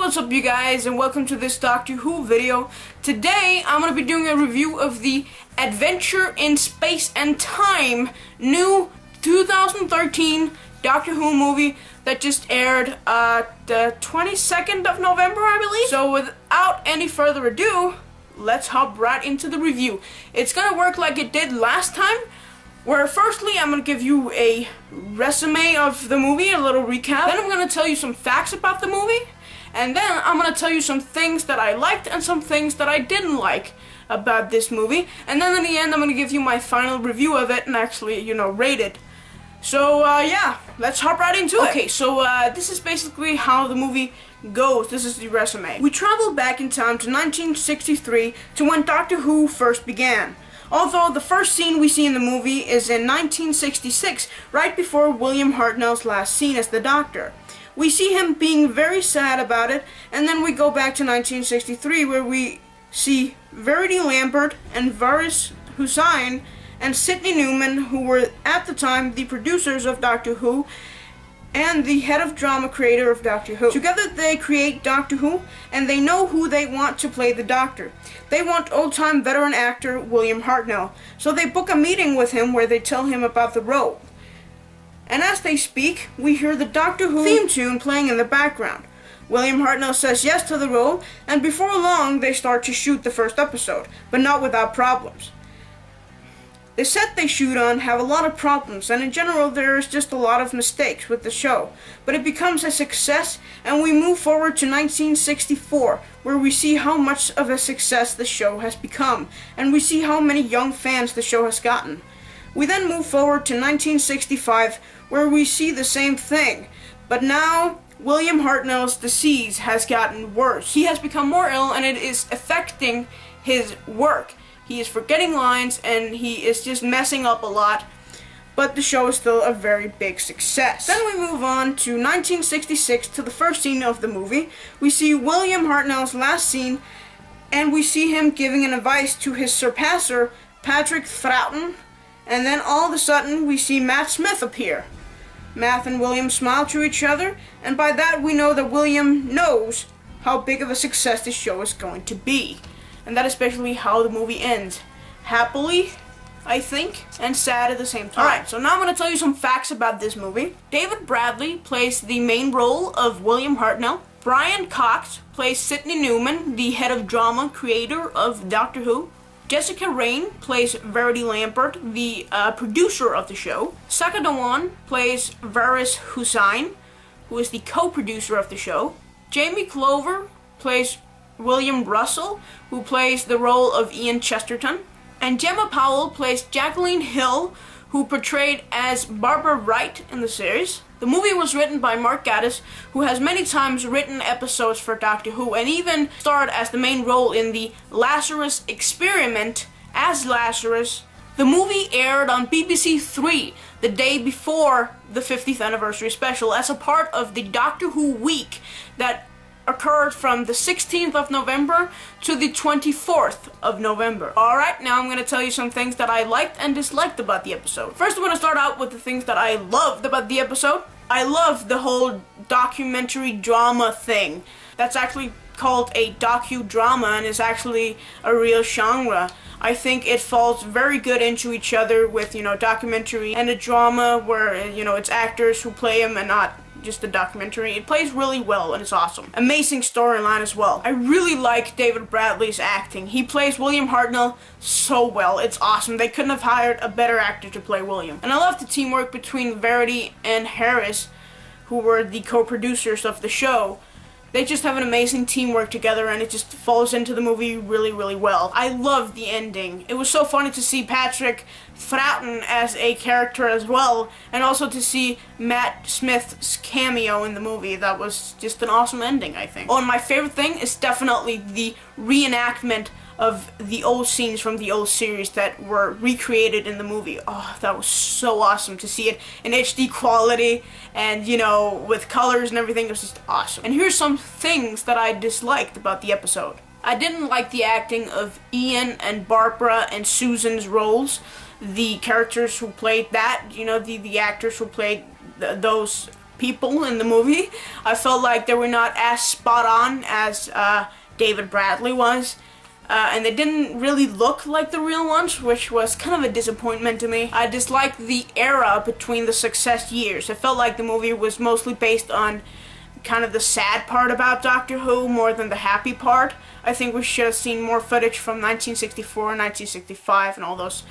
what's up you guys, and welcome to this Doctor Who video. Today I'm going to be doing a review of the Adventure in Space and Time new 2013 Doctor Who movie that just aired the 22nd of November, I believe. So without any further ado, let's hop right into the review. It's going to work like it did last time, where firstly I'm going to give you a resume of the movie, a little recap. Then I'm going to tell you some facts about the movie. And then I'm going to tell you some things that I liked and some things that I didn't like about this movie. And then in the end I'm going to give you my final review of it and actually, rate it. So yeah, let's hop right into it. Okay, so this is basically how the movie goes. This is the resume. We travel back in time to 1963 to when Doctor Who first began. Although the first scene we see in the movie is in 1966, right before William Hartnell's last scene as the Doctor. We see him being very sad about it, and then we go back to 1963 where we see Verity Lambert and Varis Hussain and Sidney Newman, who were at the time the producers of Doctor Who and the head of drama creator of Doctor Who. Together they create Doctor Who, and they know who they want to play the Doctor. They want old-time veteran actor William Hartnell, so they book a meeting with him where they tell him about the role. And as they speak, we hear the Doctor Who theme tune playing in the background. William Hartnell says yes to the role, and before long they start to shoot the first episode, but not without problems. The set they shoot on have a lot of problems, and in general there is just a lot of mistakes with the show. But it becomes a success, and we move forward to 1964, where we see how much of a success the show has become, and we see how many young fans the show has gotten. We then move forward to 1965, where we see the same thing, but now William Hartnell's disease has gotten worse. He has become more ill, and it is affecting his work. He is forgetting lines, and he is just messing up a lot, but the show is still a very big success. Then we move on to 1966 to the first scene of the movie. We see William Hartnell's last scene, and we see him giving an advice to his surpasser, Patrick Troughton, and then all of a sudden we see Matt Smith appear. Matt and William smile to each other, and by that we know that William knows how big of a success this show is going to be. And that is basically how the movie ends. Happily, I think, and sad at the same time. Alright, so now I'm going to tell you some facts about this movie. David Bradley plays the main role of William Hartnell. Brian Cox plays Sidney Newman, the head of drama creator of Doctor Who. Jessica Raine plays Verity Lambert, the producer of the show. Saka Dhawan plays Varis Hussain, who is the co-producer of the show. Jamie Clover plays William Russell, who plays the role of Ian Chesterton. And Gemma Powell plays Jacqueline Hill, who portrayed as Barbara Wright in the series. The movie was written by Mark Gatiss, who has many times written episodes for Doctor Who, and even starred as the main role in the Lazarus Experiment as Lazarus. The movie aired on BBC 3 the day before the 50th anniversary special as a part of the Doctor Who week that occurred from the 16th of November to the 24th of November. Alright, now I'm going to tell you some things that I liked and disliked about the episode. First, I'm going to start out with the things that I loved about the episode. I love the whole documentary drama thing. That's actually called a docudrama and is actually a real genre. I think it falls very good into each other with, documentary and a drama where, it's actors who play them and not just a documentary. It plays really well and it's awesome. Amazing storyline as well. I really like David Bradley's acting. He plays William Hartnell so well. It's awesome. They couldn't have hired a better actor to play William. And I love the teamwork between Verity and Harris, who were the co-producers of the show. They just have an amazing teamwork together, and it just falls into the movie really, really well. I love the ending. It was so funny to see Patrick Troughton as a character as well, and also to see Matt Smith's cameo in the movie. That was just an awesome ending, I think. Oh, and my favorite thing is definitely the reenactment of the old scenes from the old series that were recreated in the movie. Oh, that was so awesome to see it in HD quality and, with colors and everything. It was just awesome. And here's some things that I disliked about the episode. I didn't like the acting of Ian and Barbara and Susan's roles. The characters who played that, the actors who played those people in the movie. I felt like they were not as spot on as David Bradley was. And they didn't really look like the real ones, which was kind of a disappointment to me. I disliked the era between the success years. I felt like the movie was mostly based on kind of the sad part about Doctor Who more than the happy part. I think we should have seen more footage from 1964, 1965, and all those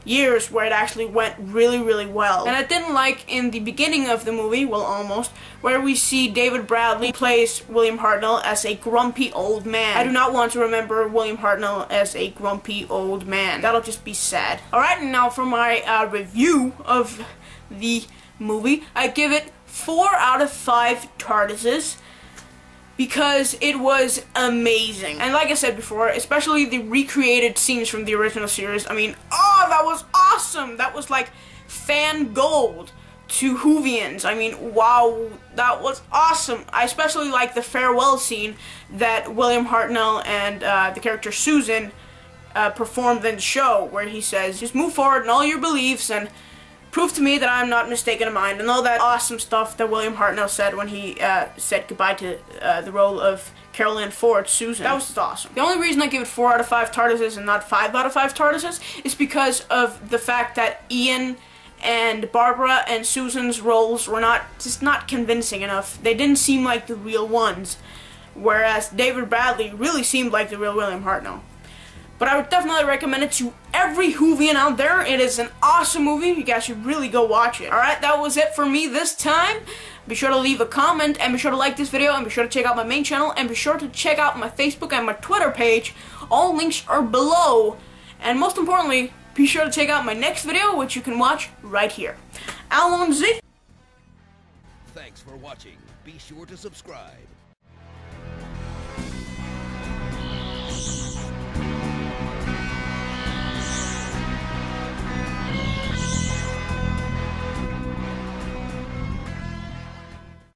years where it actually went really, really well. And I didn't like in the beginning of the movie, well almost, where we see David Bradley plays William Hartnell as a grumpy old man. I do not want to remember William Hartnell as a grumpy old man. That'll just be sad. Alright, and now for my review of the movie, I give it 4 out of 5 TARDISes, because it was amazing. And like I said before, especially the recreated scenes from the original series, I mean, oh, that was awesome! That was like fan gold to Whovians. I mean, wow, that was awesome. I especially like the farewell scene that William Hartnell and the character Susan performed in the show, where he says, just move forward in all your beliefs and prove to me that I'm not mistaken in mind, and all that awesome stuff that William Hartnell said when he said goodbye to the role of Carol Ann Ford, Susan. That was just awesome. The only reason I give it 4 out of 5 TARDISes and not 5 out of 5 TARDISes is because of the fact that Ian and Barbara and Susan's roles were not convincing enough. They didn't seem like the real ones, whereas David Bradley really seemed like the real William Hartnell. But I would definitely recommend it to every Whovian out there. It is an awesome movie. You guys should really go watch it. Alright, that was it for me this time. Be sure to leave a comment, and be sure to like this video, and be sure to check out my main channel, and be sure to check out my Facebook and my Twitter page. All links are below. And most importantly, be sure to check out my next video, which you can watch right here. Alon Z. Thanks for watching. Be sure to subscribe.